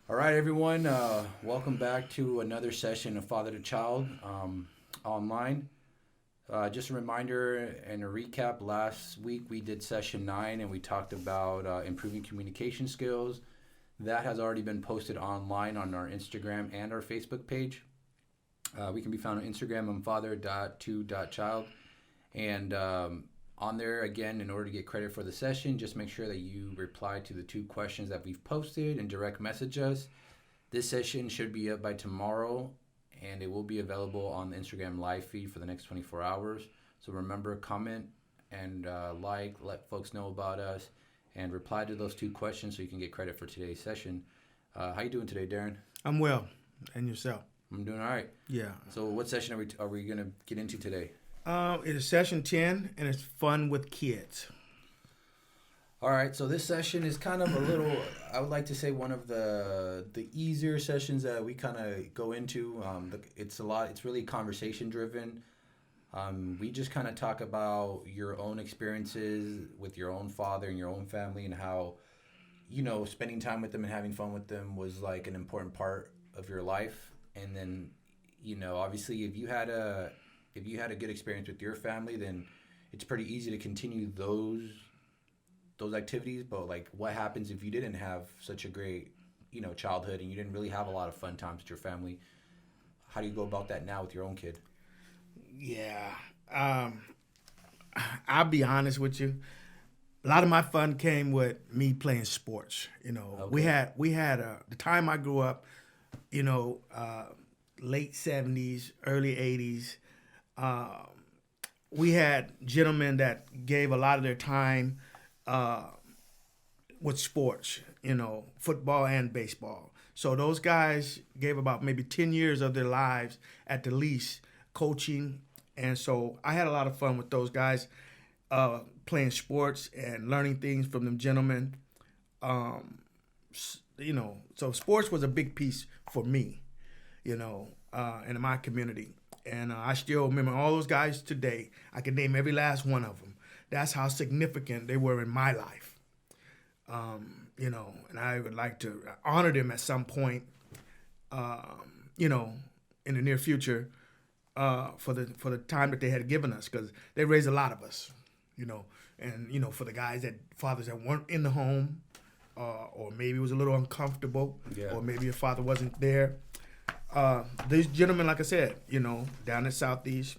All right, everyone. Welcome back to another session of Father to Child online. Just a reminder and a recap. Last week we did session 9 and we talked about improving communication skills. That has already been posted online on our Instagram and our Facebook page. We can be found on Instagram on father.to.child. And on there, again, in order to get credit for the session, just make sure that you reply to the 2 questions that we've posted and direct message us. This session should be up by tomorrow, and it will be available on the Instagram live feed for the next 24 hours. So remember, comment and let folks know about us, and reply to those 2 questions so you can get credit for today's session. How you doing today, Darren? I'm well. And yourself? I'm doing all right. Yeah. So what session are we going to get into today? It is session 10, and it's fun with kids. All right, so this session is kind of a little, I would like to say one of the easier sessions that we kind of go into. It's really conversation driven. We just kind of talk about your own experiences with your own father and your own family, and how, spending time with them and having fun with them was like an important part of your life. And then, obviously if you had a good experience with your family, then it's pretty easy to continue those activities. But like, what happens if you didn't have such a great childhood and you didn't really have a lot of fun times with your family? How do you go about that now with your own kid? Yeah. I'll be honest with you. A lot of my fun came with me playing sports. Okay. We had the time I grew up, late 70s, early 80s. We had gentlemen that gave a lot of their time with sports, football and baseball. So those guys gave about maybe 10 years of their lives at the least coaching. And so I had a lot of fun with those guys playing sports and learning things from them gentlemen. So sports was a big piece for me, and in my community. And I still remember all those guys today. I can name every last one of them. That's how significant they were in my life. And I would like to honor them at some point, in the near future, for the time that they had given us, because they raised a lot of us, and for the fathers that weren't in the home, or maybe was a little uncomfortable, Yeah. or maybe your father wasn't there. These gentlemen, like I said, down in Southeast,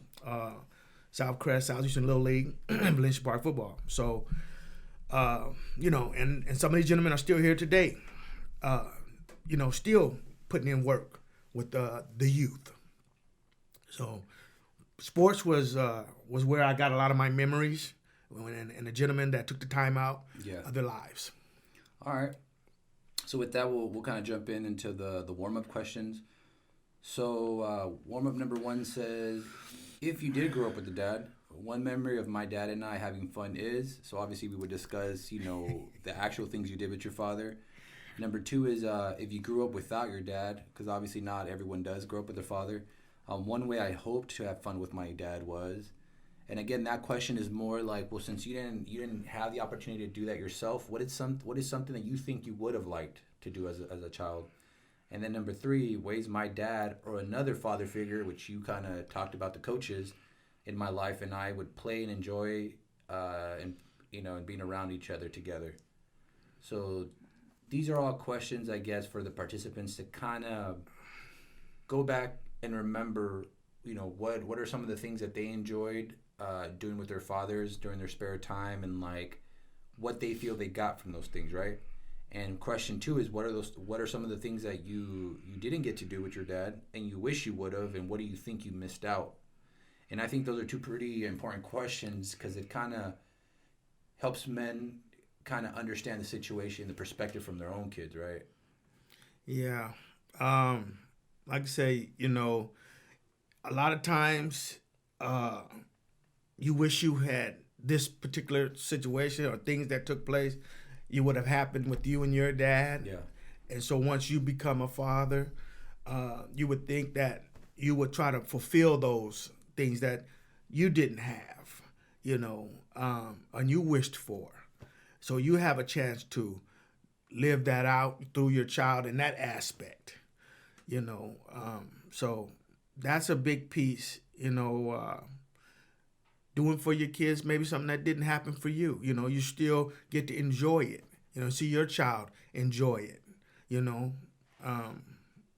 South Crest, Southeastern Little League, Valencia Park football. So, and some of these gentlemen are still here today, still putting in work with the youth. So, sports was where I got a lot of my memories, and the gentlemen that took the time out of their lives. All right. So with that, we'll kind of jump into the warm-up questions. So warm-up number 1 says, if you did grow up with a dad, one memory of my dad and I having fun is, so obviously we would discuss, the actual things you did with your father. Number 2 is if you grew up without your dad, because obviously not everyone does grow up with their father. One way I hoped to have fun with my dad was, and again, that question is more like, well, since you didn't have the opportunity to do that yourself, what is something that you think you would have liked to do as a child? And then number 3, ways my dad or another father figure, which you kind of talked about, the coaches in my life, and I would play and enjoy, and being around each other together. So these are all questions, I guess, for the participants to kind of go back and remember, what are some of the things that they enjoyed doing with their fathers during their spare time, and like what they feel they got from those things, right? And question 2 is, what are some of the things that you didn't get to do with your dad and you wish you would have, and what do you think you missed out? And I think those are 2 pretty important questions, because it kind of helps men kind of understand the situation, the perspective from their own kids, right? Yeah. Like I say, a lot of times you wish you had this particular situation or things that took place, you would have happened with you and your dad. Yeah. And so once you become a father, you would think that you would try to fulfill those things that you didn't have, and you wished for. So you have a chance to live that out through your child in that aspect. So that's a big piece. Doing for your kids maybe something that didn't happen for you. You still get to enjoy it. See your child enjoy it.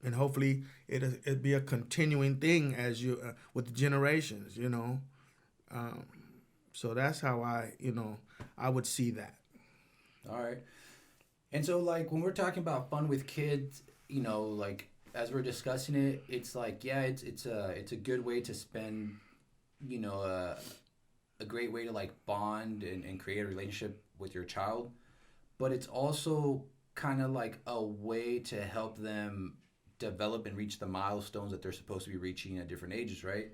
And hopefully it'll be a continuing thing as you with the generations. So that's how I would see that. All right. And so, like, when we're talking about fun with kids, like, as we're discussing it, it's like, yeah, it's a good way to spend, a great way to, like, bond and create a relationship with your child. But it's also kind of like a way to help them develop and reach the milestones that they're supposed to be reaching at different ages, right?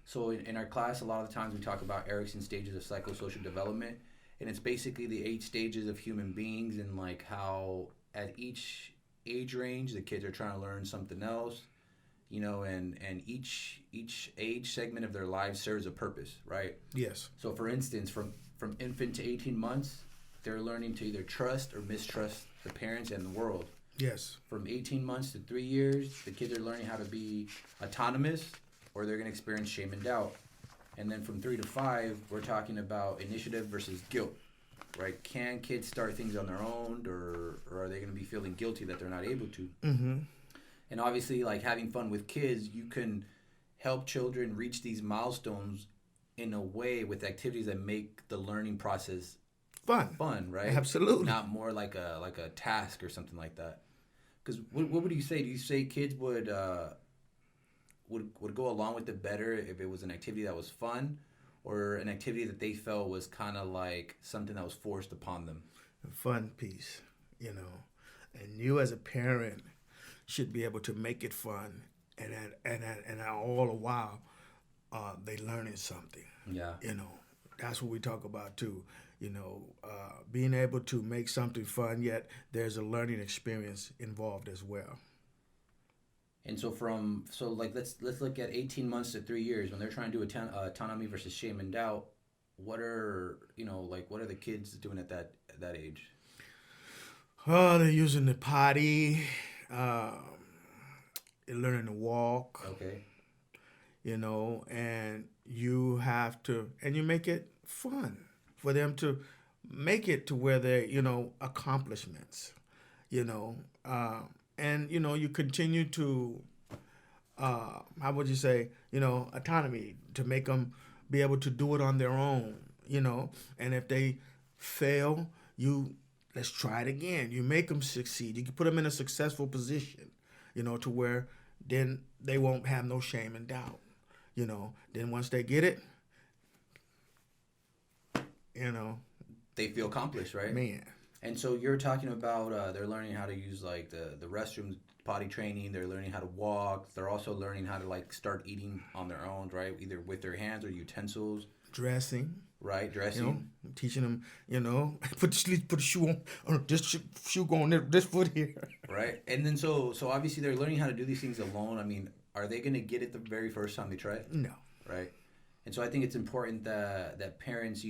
So in our class, a lot of the times we talk about Erickson stages of psychosocial development, and it's basically the 8 stages of human beings, and like how at each age range the kids are trying to learn something else, and each age segment of their lives serves a purpose, right? Yes. So for instance, from infant to 18 months, they're learning to either trust or mistrust the parents and the world. Yes. From 18 months to 3 years, the kids are learning how to be autonomous, or they're going to experience shame and doubt. And then from 3 to 5, we're talking about initiative versus guilt, right? Can kids start things on their own, or are they going to be feeling guilty that they're not able to? Mm-hmm. And obviously, like, having fun with kids, you can help children reach these milestones in a way with activities that make the learning process fun, right? Absolutely. Not more like a task or something like that. Because what would you say? Do you say kids would go along with it better if it was an activity that was fun, or an activity that they felt was kind of like something that was forced upon them? The fun piece, and you as a parent should be able to make it fun, and all the while they learning something. Yeah. That's what we talk about too. Being able to make something fun, yet there's a learning experience involved as well. And so let's look at 18 months to 3 years when they're trying to do autonomy versus shame and doubt. What are the kids doing at that age? Oh, they're using the potty. They're learning to walk. Okay. And you have to, and you make it fun for them to make it to where they're, accomplishments, and, you continue to, how would you say, autonomy to make them be able to do it on their own, and if they fail, let's try it again. You make them succeed. You can put them in a successful position, to where then they won't have no shame and doubt, then once they get it, they feel accomplished, right? Man. And so you're talking about they're learning how to use like the restrooms, potty training. They're learning how to walk. They're also learning how to like start eating on their own, right? Either with their hands or utensils. Dressing. Right, dressing. Teaching them, put the shoe on. This shoe go on this foot here. Right, and then so obviously they're learning how to do these things alone. I mean, are they going to get it the very first time they try it? No. Right, and so I think it's important that parents,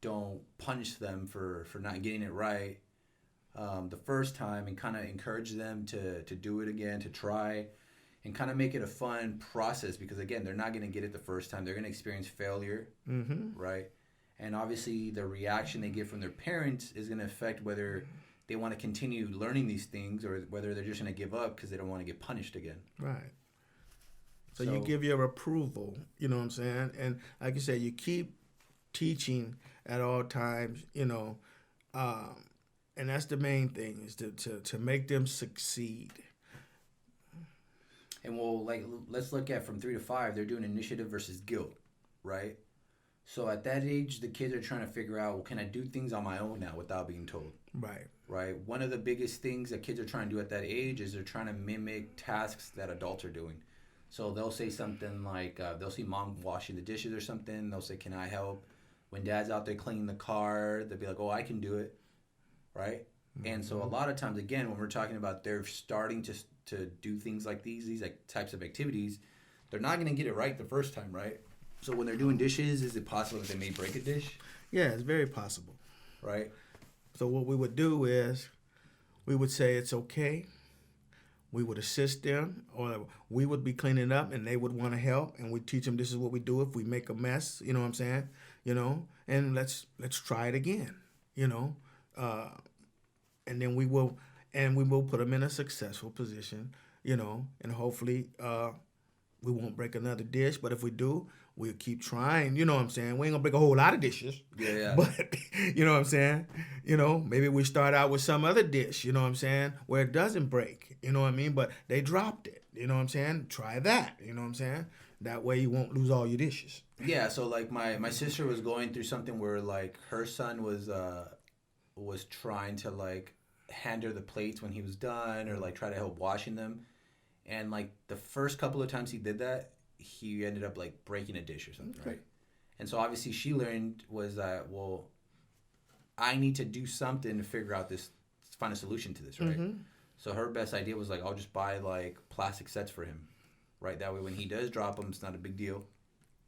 don't punish them for not getting it right the first time, and kind of encourage them to do it again, to try, and kind of make it a fun process, because again, they're not going to get it the first time. They're going to experience failure, right? And obviously the reaction they get from their parents is going to affect whether they want to continue learning these things or whether they're just going to give up because they don't want to get punished again. Right. So you give your approval, you know what I'm saying? And like you said, you keep teaching at all times, and that's the main thing, is to make them succeed. And let's look at from 3 to 5, they're doing initiative versus guilt, right? So at that age, the kids are trying to figure out, well, can I do things on my own now without being told? Right. Right. One of the biggest things that kids are trying to do at that age is they're trying to mimic tasks that adults are doing. So they'll say something like, they'll see mom washing the dishes or something. They'll say, can I help? When dad's out there cleaning the car, they'll be like, oh, I can do it. Right. Mm-hmm. And so a lot of times, again, when we're talking about they're starting to do things like these like types of activities, they're not going to get it right the first time, right? So when they're doing dishes, is it possible that they may break a dish? Yeah, it's very possible. Right. So what we would do is we would say it's okay. We would assist them, or we would be cleaning up and they would want to help, and we teach them this is what we do if we make a mess, you know what I'm saying? And let's try it again, you know. And then we will put them in a successful position, and hopefully we won't break another dish, but if we do, we'll keep trying, you know what I'm saying? We ain't gonna break a whole lot of dishes. Yeah. But you know what I'm saying? Maybe we start out with some other dish, you know what I'm saying, where it doesn't break, you know what I mean? But they dropped it, you know what I'm saying? Try that, you know what I'm saying? That way you won't lose all your dishes. Yeah, so like my sister was going through something where like her son was trying to like hand her the plates when he was done, or like try to help washing them. And like the first couple of times he did that, he ended up like breaking a dish or something, right? And so obviously she learned was that, well, I need to do something to figure out this, find a solution to this, right? Mm-hmm. So her best idea was like, I'll just buy like plastic sets for him, right? That way when he does drop them, it's not a big deal.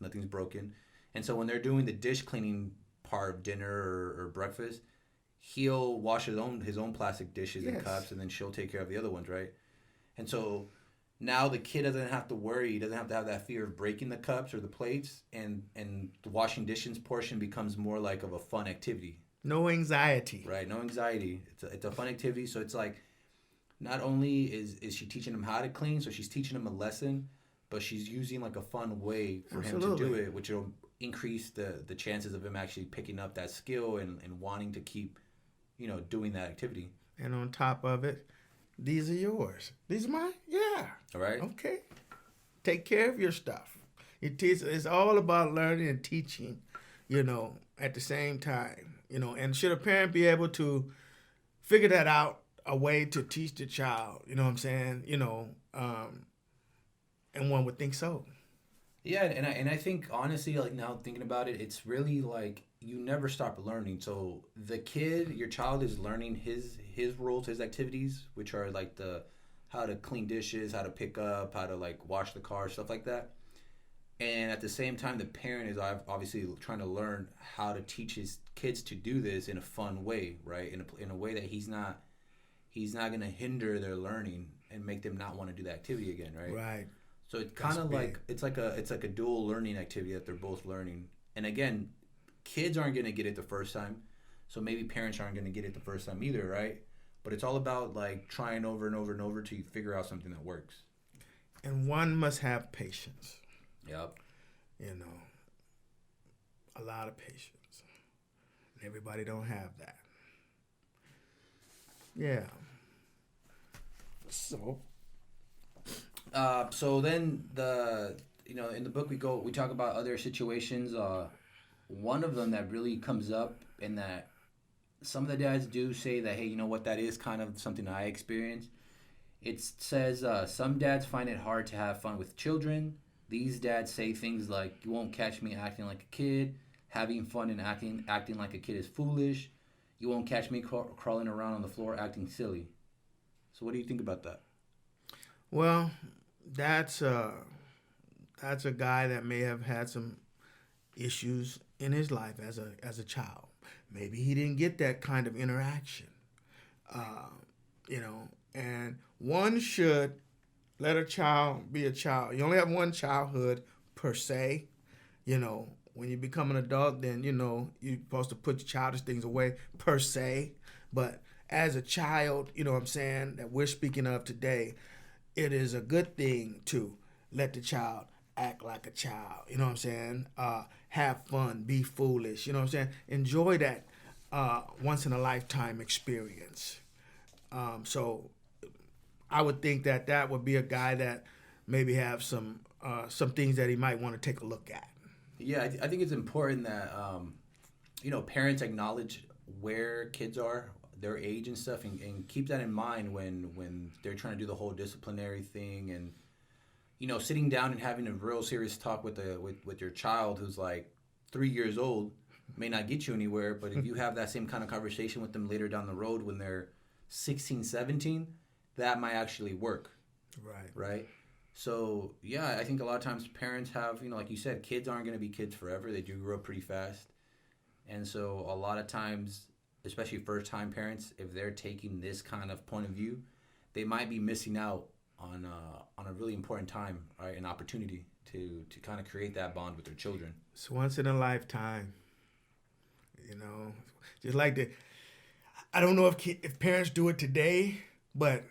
Nothing's broken. And so when they're doing the dish cleaning part of dinner or breakfast, he'll wash his own plastic dishes and cups, and then she'll take care of the other ones, right? And so now the kid doesn't have to worry. He doesn't have to have that fear of breaking the cups or the plates, and the washing dishes portion becomes more like of a fun activity. No anxiety. Right, no anxiety. It's a fun activity. So it's like, not only is she teaching him how to clean, so she's teaching him a lesson, but she's using like a fun way for him to do it, which will increase the chances of him actually picking up that skill and wanting to keep, doing that activity. And on top of it, these are yours. These are mine? Yeah. All right. Okay. Take care of your stuff. It's all about learning and teaching, at the same time, and should a parent be able to figure that out, a way to teach the child, you know what I'm saying? And one would think so. Yeah, and I think honestly, like now thinking about it, it's really like you never stop learning. So the kid, your child is learning his roles, his activities, which are like how to clean dishes, how to pick up, how to like wash the car, stuff like that. And at the same time, the parent is obviously trying to learn how to teach his kids to do this in a fun way, right? In a way that he's not going to hinder their learning and make them not want to do the activity again, right? Right. So it's kind of like it's like a dual learning activity that they're both learning. And again, kids aren't going to get it the first time, so maybe parents aren't going to get it the first time either, right? But it's all about like trying over and over and over till you figure out something that works. And one must have patience. Yep. A lot of patience. And everybody don't have that. Yeah. So then in the book we talk about other situations. One of them that really comes up, and that some of the dads do say that, hey, you know what, that is kind of something I experienced. It says some dads find it hard to have fun with children. These dads say things like, you won't catch me acting like a kid. Having fun and acting like a kid is foolish. You won't catch me crawling around on the floor acting silly. So what do you think about that? Well, that's a guy that may have had some issues in his life as a child. Maybe he didn't get that kind of interaction, and one should let a child be a child. You only have one childhood per se. When you become an adult, then, you're supposed to put childish things away per se. But as a child, you know what I'm saying, that we're speaking of today, it is a good thing to let the child act like a child. You know what I'm saying? Have fun, be foolish. You know what I'm saying? Enjoy that once in a lifetime experience. So I would think that would be a guy that maybe have some things that he might want to take a look at. Yeah, I think it's important that parents acknowledge where kids are, their age and stuff, and keep that in mind when they're trying to do the whole disciplinary thing, and sitting down and having a real serious talk with your child who's like 3 years old may not get you anywhere, but if you have that same kind of conversation with them later down the road when they're 16, 17, that might actually work. Right? So, yeah, I think a lot of times parents have, like you said, kids aren't going to be kids forever. They do grow up pretty fast. And so a lot of times especially first-time parents, if they're taking this kind of point of view, they might be missing out on a really important time, right? An opportunity to kind of create that bond with their children. It's once in a lifetime, you know. Just like the, I don't know if parents do it today, but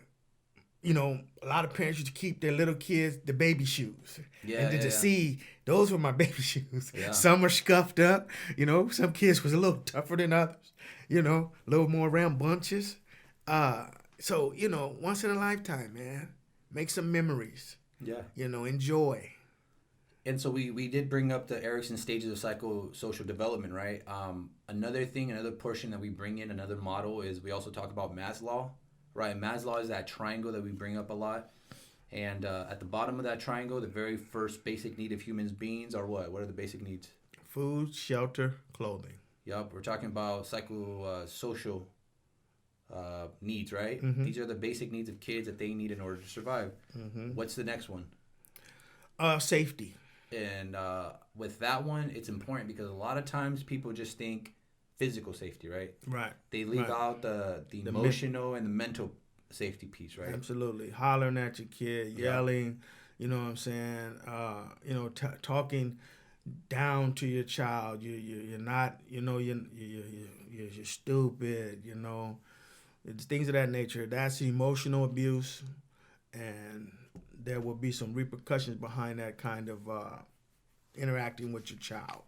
you know, a lot of parents used to keep their little kids the baby shoes. Yeah, And to yeah. see, those were my baby shoes. Yeah. Some are scuffed up, you know. Some kids was a little tougher than others, you know, a little more rambunctious. So, you know, once in a lifetime, man. Make some memories. Yeah. You know, enjoy. And so we did bring up the Erickson stages of psychosocial development, right? Another portion that we bring in, another model, is we also talk about Maslow, right? Maslow is that triangle that we bring up a lot. And at the bottom of that triangle, the very first basic need of human beings are what? What are the basic needs? Food, shelter, clothing. Yup, we're talking about psychosocial needs, right? Mm-hmm. These are the basic needs of kids that they need in order to survive. Mm-hmm. What's the next one? Safety. And with that one, it's important because a lot of times people just think physical safety, right? Right. They leave out the emotional and the mental safety piece, right? Absolutely. Hollering at your kid, yelling, you know what I'm saying? You know, talking down to your child. You're not, you know, you're stupid, you know. It's things of that nature. That's emotional abuse, and there will be some repercussions behind that kind of interacting with your child.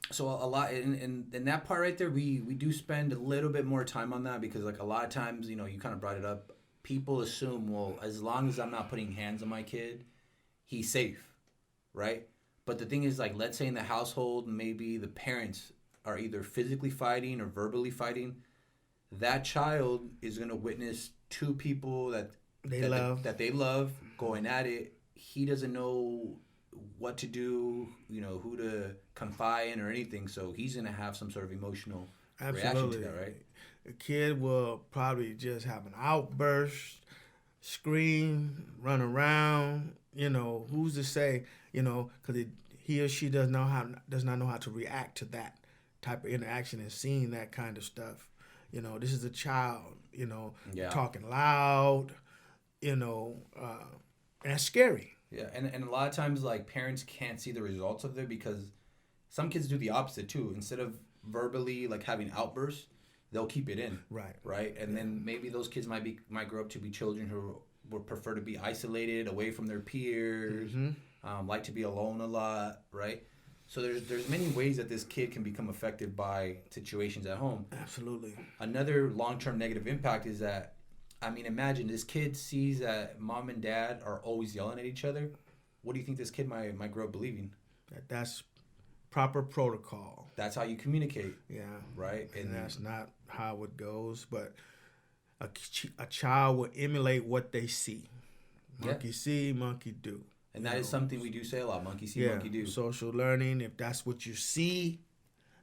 So a lot in that part right there, we do spend a little bit more time on that because like a lot of times, you know, you kind of brought it up. People assume, well, as long as I'm not putting hands on my kid, he's safe, right? But the thing is, like, let's say in the household, maybe the parents are either physically fighting or verbally fighting. That child is going to witness two people that they love going at it. He doesn't know what to do, you know, who to confide in or anything. So he's going to have some sort of emotional reaction to that, right? A kid will probably just have an outburst, scream, run around. You know, who's to say? You know, because he or she does not know how to react to that type of interaction and seeing that kind of stuff. You know, this is a child, you know, talking loud, you know, and that's scary. Yeah, and a lot of times, like, parents can't see the results of it because some kids do the opposite, too. Instead of verbally, like, having outbursts, they'll keep it in. Right? And then maybe those kids might grow up to be children who would prefer to be isolated, away from their peers, like to be alone a lot, right? So there's many ways that this kid can become affected by situations at home. Absolutely. Another long-term negative impact is that, I mean, imagine this kid sees that mom and dad are always yelling at each other. What do you think this kid might grow up believing? That's proper protocol. That's how you communicate. Yeah. Right? And that's not how it goes. But a child will emulate what they see. Monkey see, monkey do. And that is something we do say a lot. Monkey see, monkey do. Social learning, if that's what you see,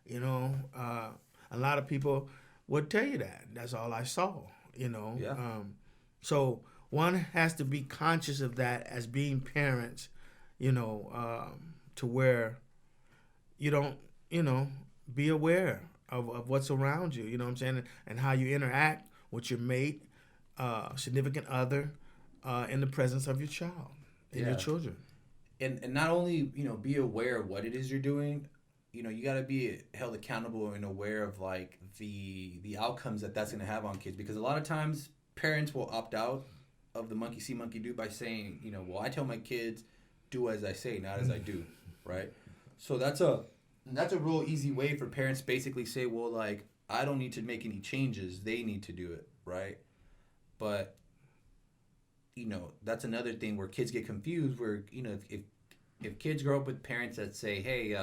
you know, a lot of people would tell you that. That's all I saw, you know. Yeah. So one has to be conscious of that as being parents, you know, to where you don't, you know, be aware of what's around you, you know what I'm saying, and how you interact with your mate, significant other, in the presence of your child. And your children. And not only, you know, be aware of what it is you're doing, you know, you got to be held accountable and aware of, like, the outcomes that's going to have on kids. Because a lot of times parents will opt out of the monkey see, monkey do by saying, you know, well, I tell my kids, do as I say, not as I do, right? So that's a real easy way for parents to basically say, well, like, I don't need to make any changes. They need to do it, right? But you know, that's another thing where kids get confused where, you know, if kids grow up with parents that say, hey,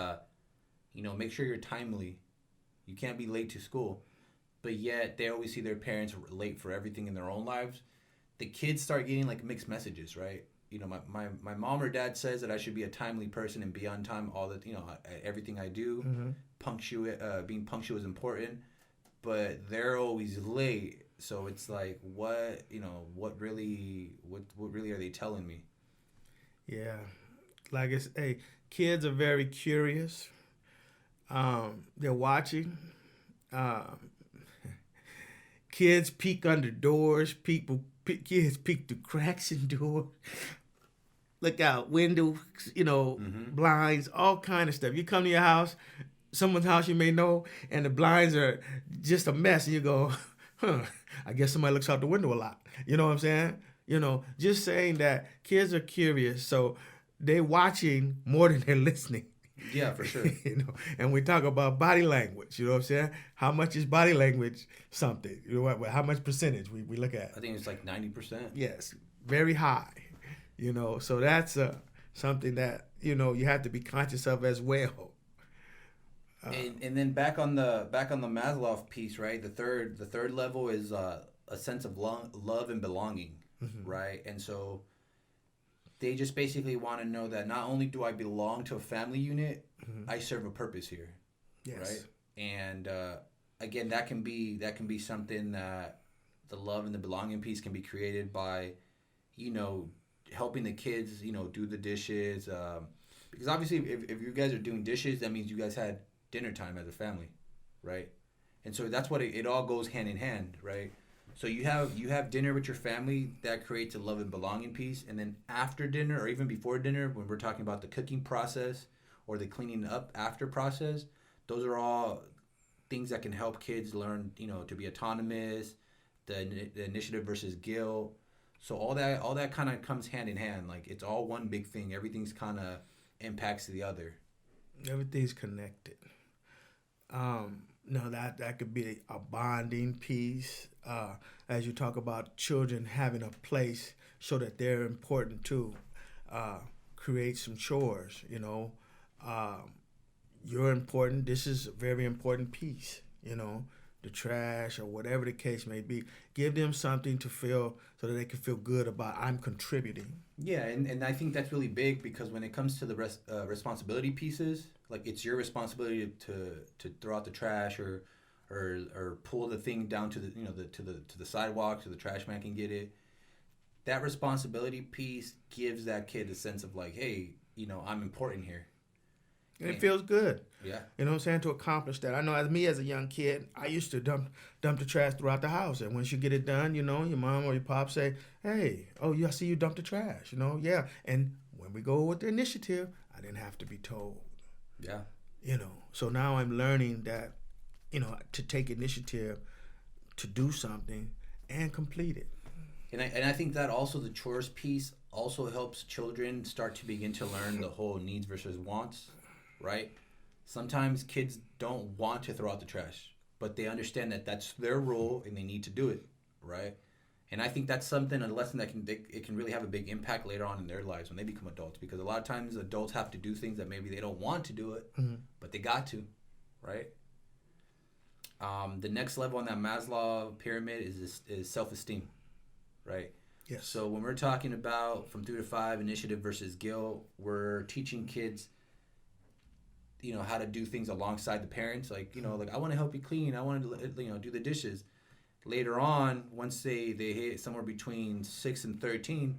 you know, make sure you're timely. You can't be late to school. But yet they always see their parents late for everything in their own lives. The kids start getting like mixed messages, right? You know, my mom or dad says that I should be a timely person and be on time all the, you know, everything I do. Being punctual is important. But they're always late. So it's like, what really are they telling me? Yeah, like kids are very curious. They're watching. Kids peek under doors. Kids peek through cracks in doors. Look out windows, blinds, all kind of stuff. You come to your house, someone's house you may know, and the blinds are just a mess, and you go, I guess somebody looks out the window a lot. You know what I'm saying? Just saying that kids are curious, so they're watching more than they're listening. Yeah, for sure. And we talk about body language. You know what I'm saying? How much is body language something? How much percentage we look at? I think it's like 90%. Yes, very high. So that's something that you have to be conscious of as well. And then back on the Maslow piece, right? The third level is a sense of love and belonging, right? And so they just basically want to know that not only do I belong to a family unit, I serve a purpose here, yes. Right? And again, that can be something that the love and the belonging piece can be created by, helping the kids, do the dishes. Because obviously, if you guys are doing dishes, that means you guys had dinner time as a family, right? And so that's what it all goes hand in hand, right? So you have dinner with your family, that creates a love and belonging piece, and then after dinner or even before dinner, when we're talking about the cooking process or the cleaning up after process, those are all things that can help kids learn, to be autonomous, the initiative versus guilt. So all that kind of comes hand in hand. Like, it's all one big thing. Everything's kind of impacts the other. Everything's connected. No, that could be a bonding piece. As you talk about children having a place so that they're important too. Create some chores, you're important. This is a very important piece, the trash or whatever the case may be. Give them something to feel so that they can feel good about I'm contributing. Yeah, and I think that's really big because when it comes to the responsibility pieces, like it's your responsibility to throw out the trash or pull the thing down to the sidewalk so the trash man can get it. That responsibility piece gives that kid a sense of like, hey, I'm important here. And it feels good. Yeah. You know what I'm saying? To accomplish that. I know as a young kid, I used to dump the trash throughout the house. And once you get it done, your mom or your pop say, hey, I see you dump the trash. Yeah. And when we go with the initiative, I didn't have to be told. Yeah. So now I'm learning that, to take initiative, to do something and complete it. And I think that also the chores piece also helps children start to begin to learn the whole needs versus wants. Right? Sometimes kids don't want to throw out the trash, but they understand that that's their role and they need to do it, right? And I think that's a lesson that can really have a big impact later on in their lives when they become adults, because a lot of times adults have to do things that maybe they don't want to do it, but they got to, right? The next level on that Maslow pyramid is self-esteem, right? Yes. So when we're talking about from 3 to 5 initiative versus guilt, we're teaching kids how to do things alongside the parents. Like, like I want to help you clean. I want to, do the dishes. Later on, once they hit somewhere between 6 and 13,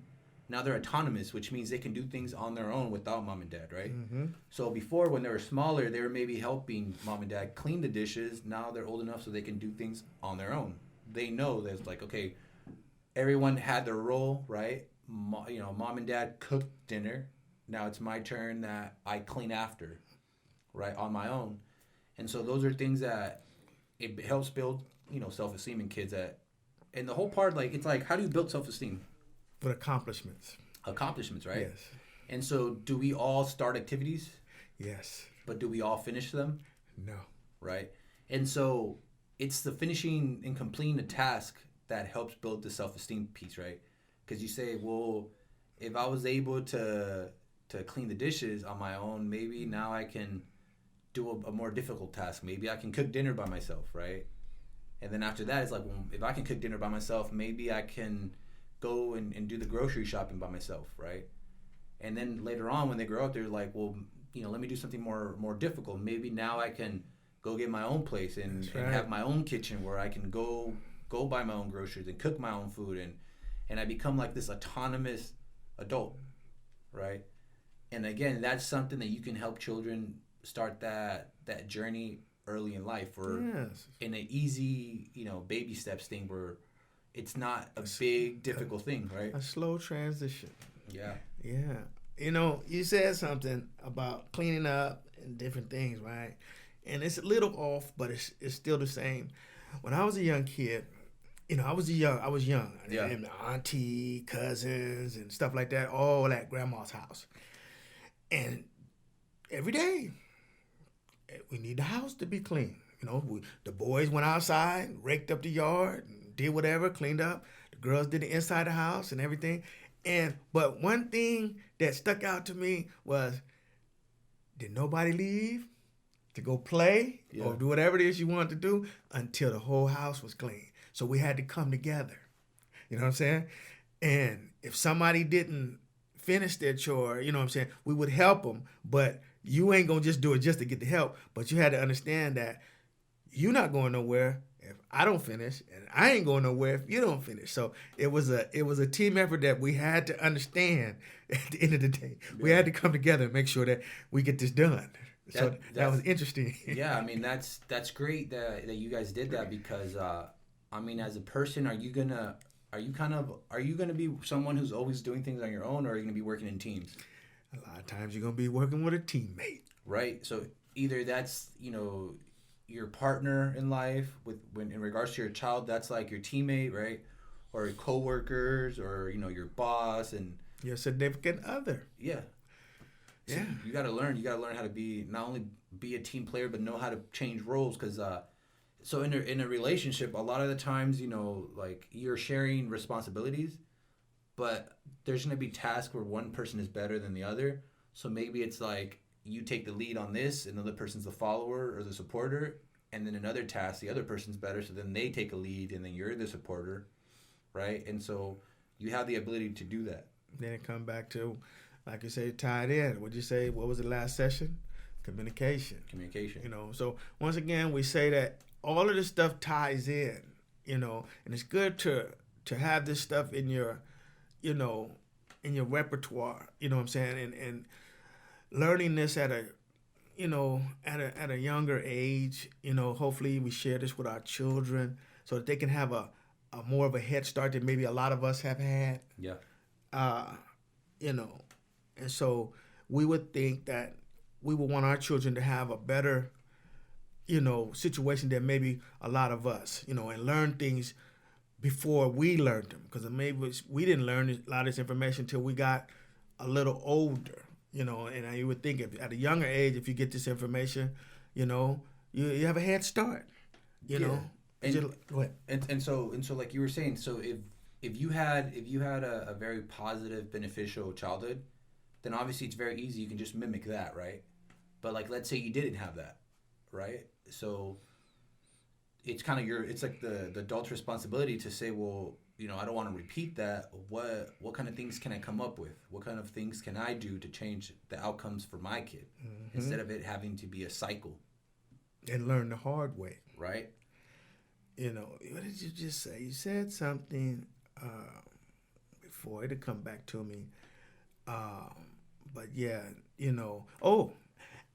now they're autonomous, which means they can do things on their own without mom and dad, right? Mm-hmm. So before, when they were smaller, they were maybe helping mom and dad clean the dishes. Now they're old enough so they can do things on their own. They know that it's like, okay, everyone had their role, right? Mom and dad cooked dinner. Now it's my turn that I clean after. Right, on my own. And so those are things that it helps build, self-esteem in kids. And the whole part, like, it's like, how do you build self-esteem? With accomplishments, right? Yes. And so do we all start activities? Yes. But do we all finish them? No. Right? And so it's the finishing and completing a task that helps build the self-esteem piece, right? Because you say, well, if I was able to clean the dishes on my own, maybe now I can do a more difficult task. Maybe I can cook dinner by myself, right? And then after that, it's like, well, if I can cook dinner by myself, maybe I can go and do the grocery shopping by myself, right? And then later on, when they grow up, they're like, well, let me do something more difficult. Maybe now I can go get my own place and have my own kitchen where I can go buy my own groceries and cook my own food. And I become like this autonomous adult, right? And again, that's something that you can help children start that journey early in life, or Yes. in an easy, baby steps thing where it's not a big difficult thing, right? A slow transition. Yeah. Yeah. You said something about cleaning up and different things, right? And it's a little off, but it's still the same. When I was a young kid, I was young. Yeah. And auntie, cousins, and stuff like that, all at grandma's house. And every day, we need the house to be clean. The boys went outside, raked up the yard, and did whatever, cleaned up. The girls did the inside of the house and everything. But one thing that stuck out to me was, did nobody leave to go play or do whatever it is you wanted to do until the whole house was clean. So we had to come together. You know what I'm saying? And if somebody didn't finish their chore, you know what I'm saying, we would help them. But you ain't going to just do it just to get the help. But you had to understand that you're not going nowhere if I don't finish, and I ain't going nowhere if you don't finish. So it was a team effort that we had to understand at the end of the day. Yeah. We had to come together and make sure that we get this done. That was interesting. Yeah, I mean that's great that you guys did that, because I mean, as a person, are you gonna be someone who's always doing things on your own, or are you gonna be working in teams? A lot of times you're gonna be working with a teammate. Right. So either that's your partner in life, when in regards to your child, that's like your teammate, right? Or coworkers, or your boss and your significant other. Yeah. So yeah. You got to learn how to be, not only be a team player, but know how to change roles, because so in a relationship, a lot of the times, like, you're sharing responsibilities, but there's going to be tasks where one person is better than the other. So maybe it's like you take the lead on this, and the other person's the follower or the supporter, and then another task, the other person's better, so then they take a lead, and then you're the supporter, right? And so you have the ability to do that. Then it come back to, like you say, tied in. What'd you say? What was the last session? Communication. So once again, we say that all of this stuff ties in, and it's good to have this stuff in your, in your repertoire, you know what I'm saying? And learning this at a younger age, hopefully we share this with our children so that they can have a more of a head start than maybe a lot of us have had. Yeah. And so we would think that we would want our children to have a better, situation than maybe a lot of us, and learn things before we learned them. Because maybe we didn't learn a lot of this information until we got a little older, and you would think at a younger age, if you get this information, you have a head start, know. Go ahead. And so like you were saying, so if you had a very positive, beneficial childhood, then obviously it's very easy. You can just mimic that, right? But like, let's say you didn't have that, right? So it's kind of it's like the adult's responsibility to say, well, I don't want to repeat that. What kind of things can I come up with? What kind of things can I do to change the outcomes for my kid, instead of it having to be a cycle? And learn the hard way. Right. What did you just say? You said something before. It'll come back to me. But yeah,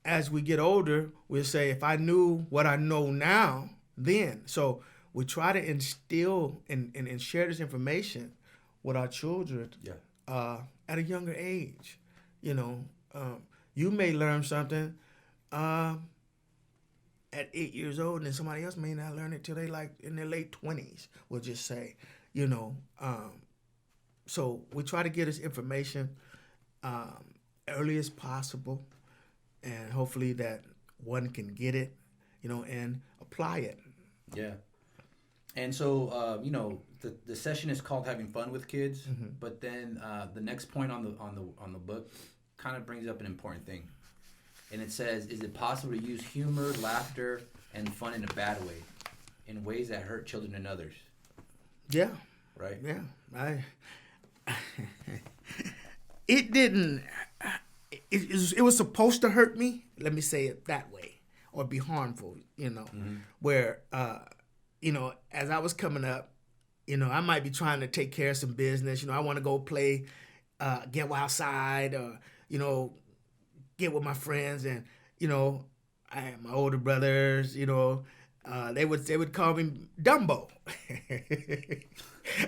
as we get older, we'll say, if I knew what I know now, then. So we try to instill and share this information with our children at a younger age. You may learn something at 8 years old, and somebody else may not learn it till they like in their late 20s, we'll just say, so we try to get this information early as possible, and hopefully that one can get it, and apply it. Yeah. And so, the session is called Having Fun with Kids, but then the next point on the book kind of brings up an important thing. And it says, is it possible to use humor, laughter, and fun in a bad way, in ways that hurt children and others? Yeah. Right? Yeah. It didn't. It was supposed to hurt me. Let me say it that way, or be harmful. Where as I was coming up, I might be trying to take care of some business. I want to go play, get outside, or get with my friends, and my older brothers, they would call me Dumbo,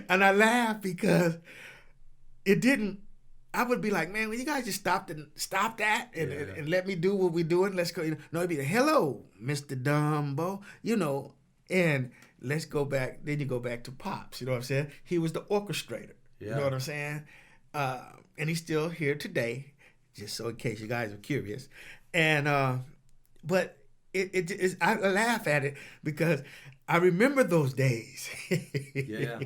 and I laugh because it didn't. I would be like, man, will you guys just stop that and let me do what we're doing? Let's go. No, it'd be hello, Mr. Dumbo, and let's go back. Then you go back to Pops. You know what I'm saying? He was the orchestrator. Yeah. You know what I'm saying? And he's still here today, just so in case you guys are curious. And but it is, I laugh at it because I remember those days. Yeah.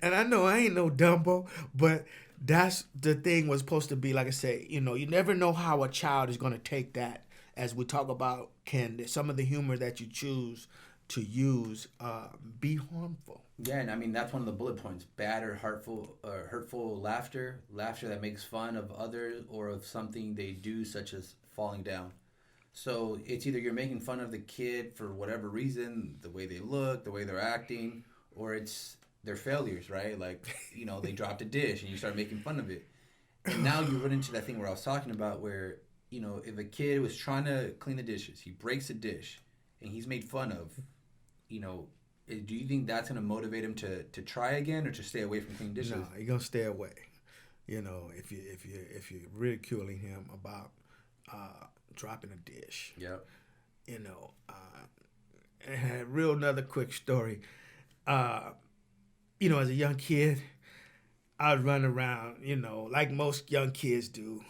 And I know I ain't no Dumbo, but that's the thing was supposed to be, like I say, you never know how a child is going to take that. As we talk about, can some of the humor that you choose to use be harmful? Yeah, and I mean, that's one of the bullet points. Bad or hurtful laughter that makes fun of others or of something they do, such as falling down. So it's either you're making fun of the kid for whatever reason, the way they look, the way they're acting, or it's their failures, right? Like, they dropped a dish and you start making fun of it. And now you run into that thing where I was talking about where, if a kid was trying to clean the dishes, he breaks a dish and he's made fun of, do you think that's going to motivate him to try again or to stay away from cleaning dishes? No, he's going to stay away. If you're ridiculing him about dropping a dish. Yeah. I had another quick story. As a young kid, I'd run around, like most young kids do,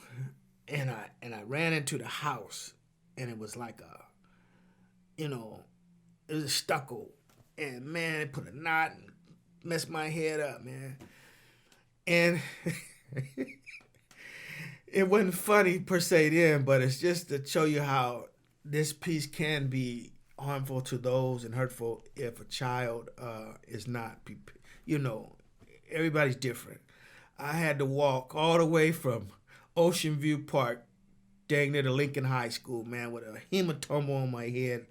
and I ran into the house, and it was like it was a stucco, and man, it put a knot and messed my head up, man, and it wasn't funny per se then, but it's just to show you how this piece can be harmful to those and hurtful if a child is not, everybody's different. I had to walk all the way from Ocean View Park, dang near to Lincoln High School, man, with a hematoma on my head,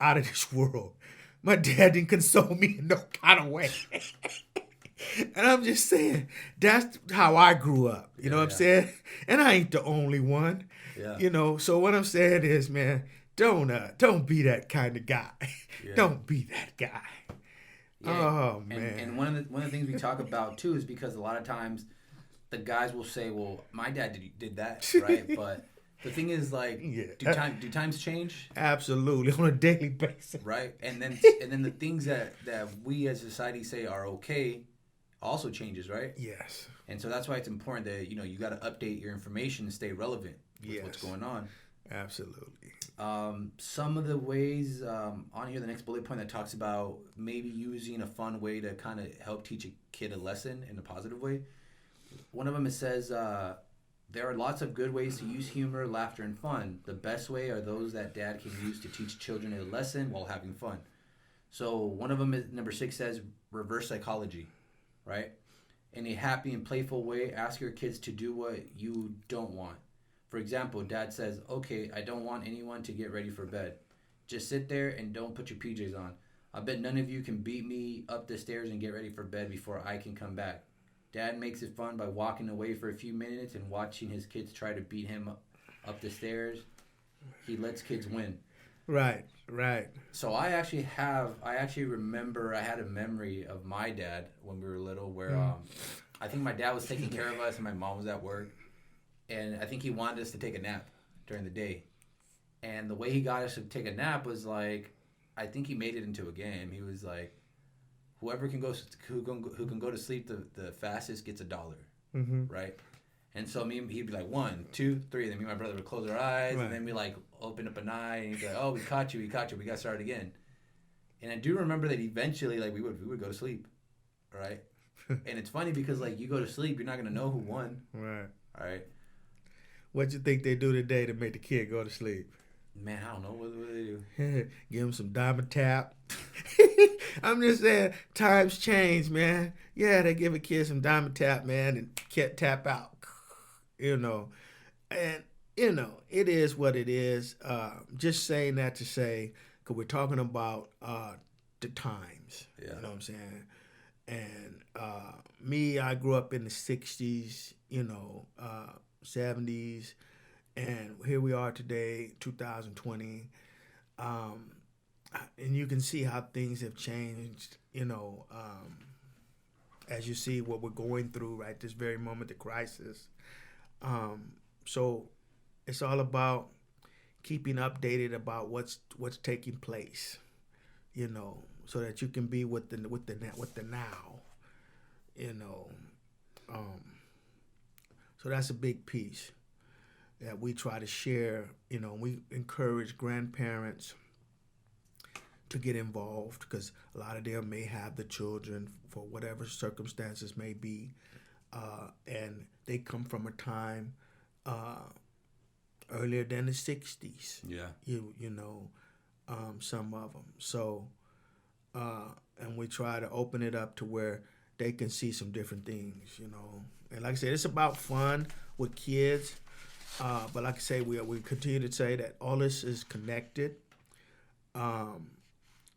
out of this world. My dad didn't console me in no kind of way. And I'm just saying, that's how I grew up. You know what I'm saying? And I ain't the only one. Yeah. So what I'm saying is, man, don't be that kind of guy. Yeah. Don't be that guy. Yeah. Oh man. And one of the things we talk about too is because a lot of times the guys will say, "Well, my dad did that," right? But the thing is, like, do times change? Absolutely, on a daily basis. Right, and then the things that we as a society say are okay also changes, right? Yes. And so that's why it's important that you got to update your information and stay relevant with what's going on. Absolutely. Some of the ways on here, the next bullet point that talks about maybe using a fun way to kind of help teach a kid a lesson in a positive way. One of them, it says, there are lots of good ways to use humor, laughter, and fun. The best way are those that dad can use to teach children a lesson while having fun. So one of them, is number 6, says reverse psychology, right? In a happy and playful way, ask your kids to do what you don't want. For example, dad says, "Okay, I don't want anyone to get ready for bed. Just sit there and don't put your PJs on. I bet none of you can beat me up the stairs and get ready for bed before I can come back." Dad makes it fun by walking away for a few minutes and watching his kids try to beat him up the stairs. He lets kids win. Right. So I actually remember I had a memory of my dad when we were little where I think my dad was taking care of us and my mom was at work. And I think he wanted us to take a nap during the day. And the way he got us to take a nap was like, I think he made it into a game. He was like, whoever can go, who can go to sleep the fastest gets $1, right? And so he'd be like 1, 2, 3. And then me and my brother would close our eyes, and then we like open up an eye, and he'd be like, "Oh, we caught you, we got to start again." And I do remember that eventually, like we would go to sleep, right? And it's funny because like you go to sleep, you're not gonna know who won, right? All right. What you think they do today to make the kid go to sleep? Man, I don't know. What do they do? Give him some diamond tap. I'm just saying, times change, man. Yeah, they give a kid some diamond tap, man, and kid tap out. And it is what it is. Just saying that to say, because we're talking about the times. Yeah. You know what I'm saying? And me, I grew up in the 60s, 70s, And here we are today, 2020. And you can see how things have changed, as you see what we're going through right this very moment, the crisis. So it's all about keeping updated about what's taking place, so that you can be with the now, you know. So that's a big piece that we try to share. We encourage grandparents to get involved because a lot of them may have the children for whatever circumstances may be, and they come from a time earlier than the 60s. Yeah. Some of them. So, and we try to open it up to where they can see some different things, And like I said, it's about fun with kids. But like I say, we continue to say that all this is connected.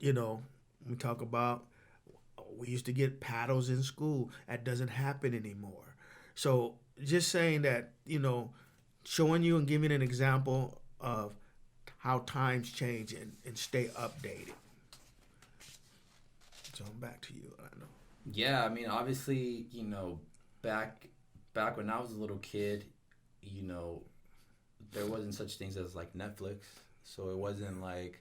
We talk about we used to get paddles in school. That doesn't happen anymore. So just saying that, showing you and giving an example of how times change and stay updated. So I'm back to you. I know. Yeah, I mean, obviously, back when I was a little kid, there wasn't such things as like Netflix. So it wasn't like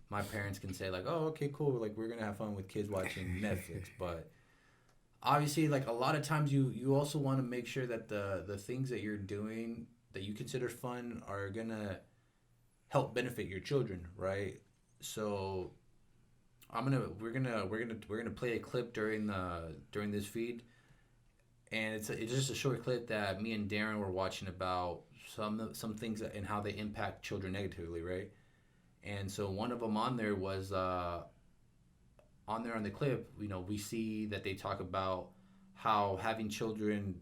my parents can say like, oh, okay, cool. Like we're going to have fun with kids watching Netflix. But obviously, like a lot of times you also want to make sure that the things that you're doing that you consider fun are going to help benefit your children, right? So we're gonna play a clip during this feed, and it's just a short clip that me and Darren were watching about some things and how they impact children negatively, right? And so one of them on there was on the clip, we see that they talk about how having children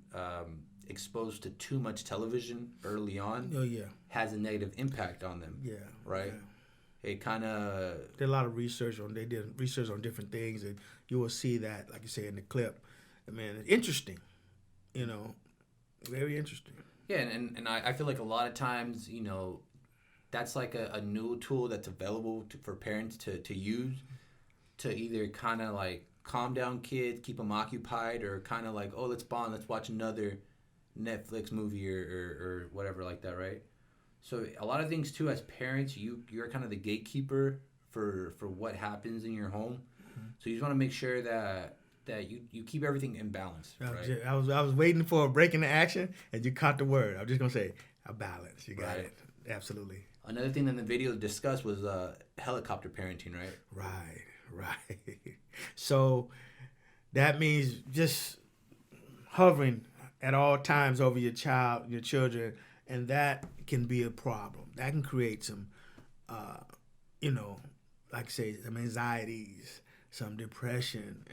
exposed to too much television early on has a negative impact on them. Yeah. Right? Yeah. It kind of... They did a lot of research on different things, and you will see that, like you say in the clip. I mean, it's interesting, very interesting. Yeah, and I feel like a lot of times, that's like a new tool that's available for parents to use to either kind of like calm down kids, keep them occupied, or kind of like, oh, let's bond, let's watch another Netflix movie or whatever like that, right? So a lot of things too, as parents, you're kind of the gatekeeper for what happens in your home. Mm-hmm. So you just want to make sure that you keep everything in balance. Right? I was waiting for a break in the action, and you caught the word. I'm just gonna say a balance. You got it. Absolutely. Another thing that the video discussed was helicopter parenting, right? Right. So that means just hovering at all times over your children, and that can be a problem. That can create some, like I say, some anxieties, some depression,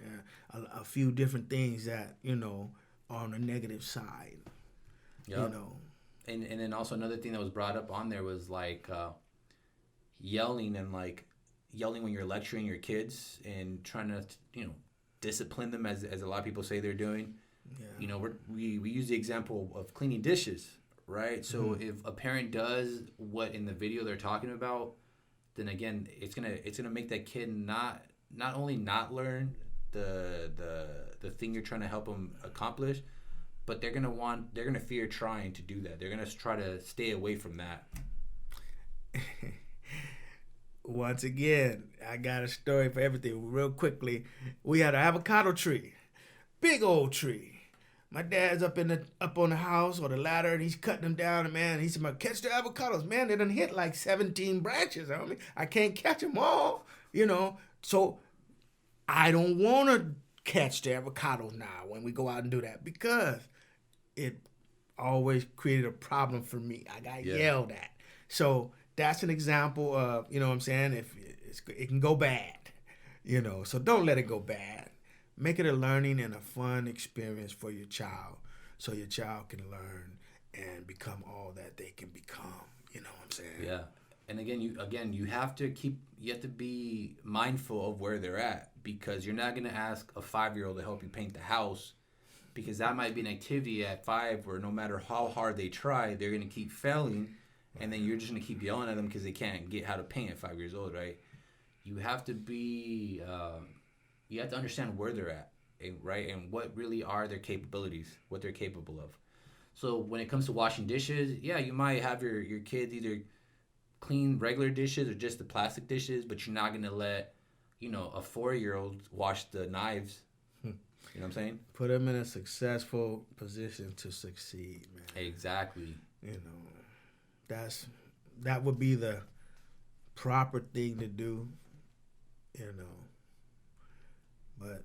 a few different things that, are on the negative side. Yep. And then also another thing that was brought up on there was like yelling when you're lecturing your kids and trying to, discipline them as a lot of people say they're doing. Yeah. We use the example of cleaning dishes, right? So if a parent does what in the video they're talking about, then again, it's gonna make that kid not only not learn the thing you're trying to help them accomplish, but they're gonna fear trying to do that. They're gonna try to stay away from that. Once again, I got a story for everything. Real quickly, we had an avocado tree, big old tree. My dad's up on the house or the ladder, and he's cutting them down. And man, he said, "Catch the avocados, man! They done hit like 17 branches on me. I can't catch them all, So I don't want to catch the avocados now when we go out and do that because it always created a problem for me. I got yelled at. So that's an example of, what I'm saying, if it can go bad, So don't let it go bad. Make it a learning and a fun experience for your child so your child can learn and become all that they can become. You know what I'm saying? Yeah. And you have to be mindful of where they're at, because you're not going to ask a 5-year-old to help you paint the house, because that might be an activity at 5 where no matter how hard they try, they're going to keep failing and then you're just gonna keep yelling at them because they can't get how to paint at 5 years old, right? You have to be, you have to understand where they're at, right, and what really are their capabilities, what they're capable of. So when it comes to washing dishes, yeah, you might have your kids either clean regular dishes or just the plastic dishes, but you're not gonna let, a 4-year-old wash the knives. You know what I'm saying? Put them in a successful position to succeed, man. Exactly. That would be the proper thing to do, But,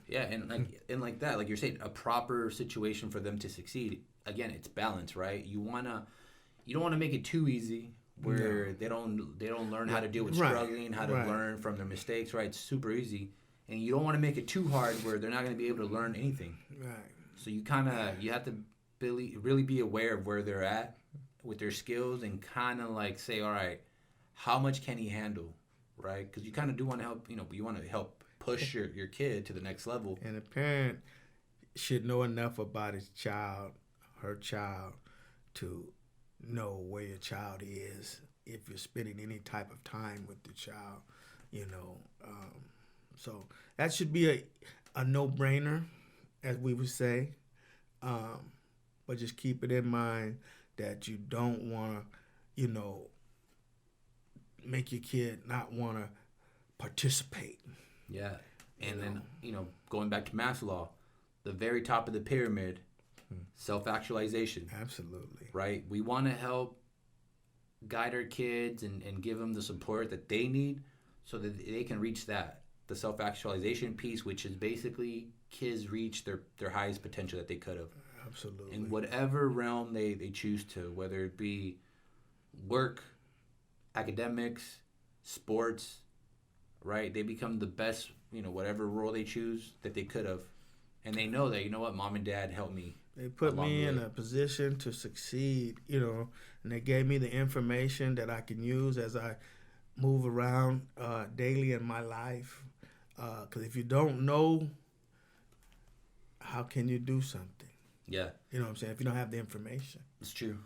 Yeah, and like that, like you're saying, a proper situation for them to succeed. Again, it's balance, right? You don't wanna make it too easy where they don't learn how to deal with struggling, how to learn from their mistakes, right? It's super easy. And you don't want to make it too hard where they're not going to be able to learn anything. Right. So you have to really be aware of where they're at with their skills and kind of like say, all right, how much can he handle, right? Because you kind of do want to help, you want to help push your kid to the next level. And a parent should know enough about his child, her child, to know where your child is if you're spending any type of time with the child, So that should be a no-brainer, as we would say. But just keep it in mind that you don't want to, make your kid not want to participate. Yeah. And then, going back to Maslow, the very top of the pyramid, self-actualization. Absolutely. Right? We want to help guide our kids and give them the support that they need so that they can reach that. The self-actualization piece, which is basically kids reach their highest potential that they could have. Absolutely. In whatever realm they choose to, whether it be work, academics, sports, right? They become the best, whatever role they choose that they could have. And they know that, what, mom and dad helped me. They put me in a position to succeed, and they gave me the information that I can use as I move around daily in my life. Because if you don't know, how can you do something? Yeah. You know what I'm saying? If you don't have the information. It's true.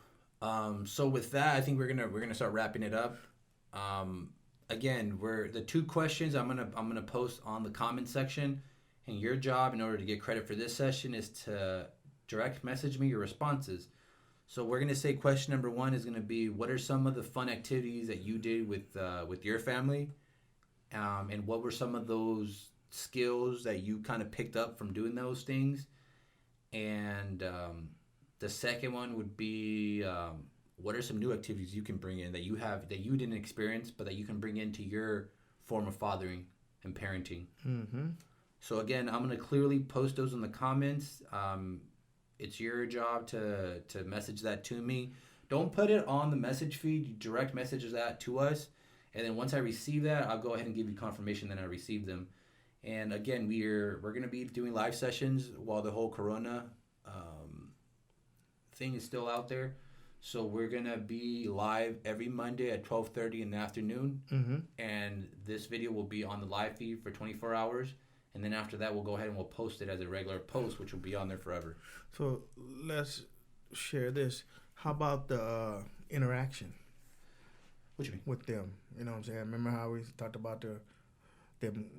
So with that, I think we're gonna start wrapping it up. Again, the 2 questions I'm gonna post on the comment section, and your job in order to get credit for this session is to direct message me your responses. So we're gonna say question number 1 is gonna be, what are some of the fun activities that you did with your family, and what were some of those skills that you kind of picked up from doing those things, and the second one would be, what are some new activities you can bring in that you didn't experience but that you can bring into your form of fathering and parenting. Mm-hmm. So again, I'm gonna clearly post those in the comments. It's your job to message that to me. Don't put it on the message feed. You direct messages that to us. And then once I receive that, I'll go ahead and give you confirmation that I received them. And again, we're going to be doing live sessions while the whole Corona thing is still out there. So we're going to be live every Monday at 12:30 in the afternoon. Mm-hmm. And this video will be on the live feed for 24 hours. And then after that, we'll go ahead and we'll post it as a regular post, which will be on there forever. So let's share this. How about the interaction? What you mean? With them? You know what I'm saying? Remember how we talked about them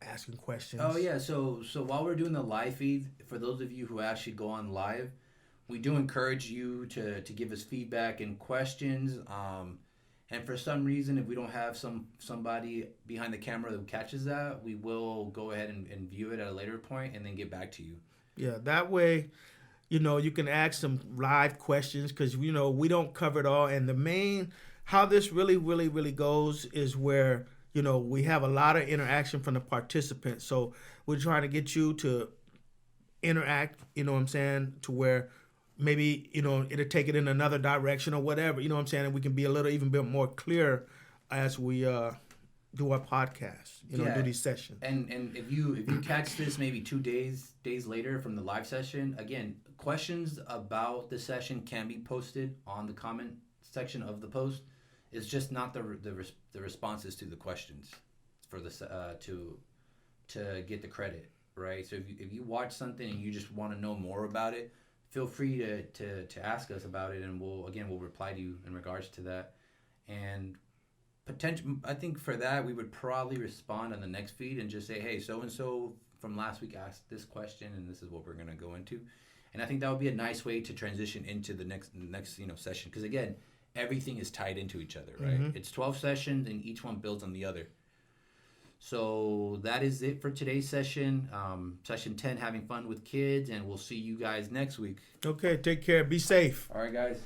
asking questions? Oh, yeah. So while we're doing the live feed, for those of you who actually go on live, we do encourage you to give us feedback and questions. And for some reason, if we don't have somebody behind the camera that catches that, we will go ahead and view it at a later point and then get back to you. Yeah, that way, you can ask some live questions because, we don't cover it all. And how this really, really, really goes is where, we have a lot of interaction from the participants. So we're trying to get you to interact, you know what I'm saying, to where maybe, it'll take it in another direction or whatever, you know what I'm saying? And we can be even bit more clear as we do our podcast, do these sessions. And if you catch this maybe 2 days later from the live session, again, questions about the session can be posted on the comment section of the post. It's just not the responses to the questions for the to get the credit, right? So if you watch something and you just want to know more about it, feel free to ask us about it, and we'll reply to you in regards to that. And I think for that we would probably respond on the next feed and just say, hey, so and so from last week asked this question, and this is what we're gonna go into. And I think that would be a nice way to transition into the next session, because again, everything is tied into each other, right? Mm-hmm. It's 12 sessions, and each one builds on the other. So that is it for today's session. Session 10, having fun with kids, and we'll see you guys next week. Okay, take care. Be safe. All right, guys.